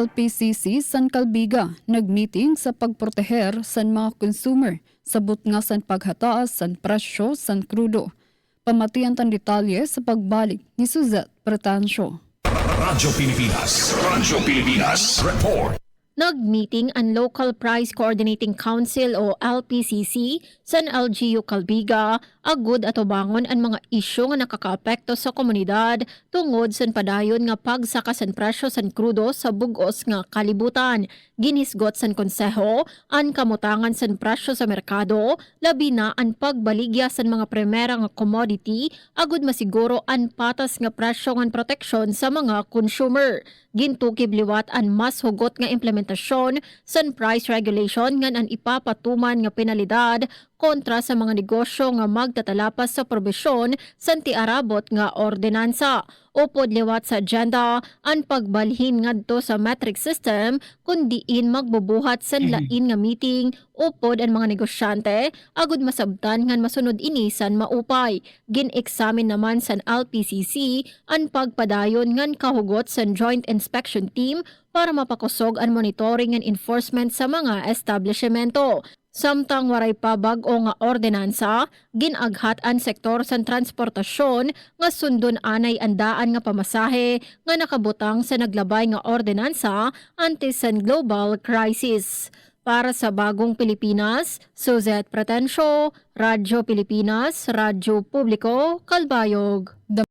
LPCC San Calbiga nagmeeting sa pagproteher sa mga consumer sabot nga san paghataas san presyo san krudo. Pamatian tan detalye sa pagbalik ni Suzette Pretancio. Radyo Pilipinas Report. Nag-meeting ang Local Price Coordinating Council o LPCC sa LGU Calbiga agud ato bangon ang mga isyu nga nakakaapekto sa komunidad tungod sa padayon nga pagsaka sa presyo sa krudo sa bug-os nga kalibutan. Ginisgot sa konseho ang kamutangan sa presyo sa merkado, labi na ang pagbaligya sa mga primera nga commodity agud masiguro ang patas nga presyo nga proteksyon sa mga consumer. Gintukib liwat ang mas hugot nga implementasyon sa price regulation nga ang ipapatuman nga penalidad kontra sa mga negosyo nga magtatalapas sa probisyon sa tiarabot nga ordinansa. Upod liwat sa agenda ang pagbalhin ngadto sa metric system kundiin magbubuhat sa lain nga meeting upod ang mga negosyante agud masabtan nga masunod inisan maupay. Gin-examine naman sa LPCC ang pagpadayon ngan kahugot sa Joint Inspection Team para mapakusog ang monitoring and enforcement sa mga establishmento. Samtang waray pa bag-o nga ordinansa, ginaghat ang sektor sa transportasyon nga sundon anay andaan nga pamasahe nga nakabutang sa naglabay nga ordinansa antes sa global crisis. Para sa Bagong Pilipinas, Suzette Pretancio, Radyo Pilipinas, Radyo Publiko, Kalbayog.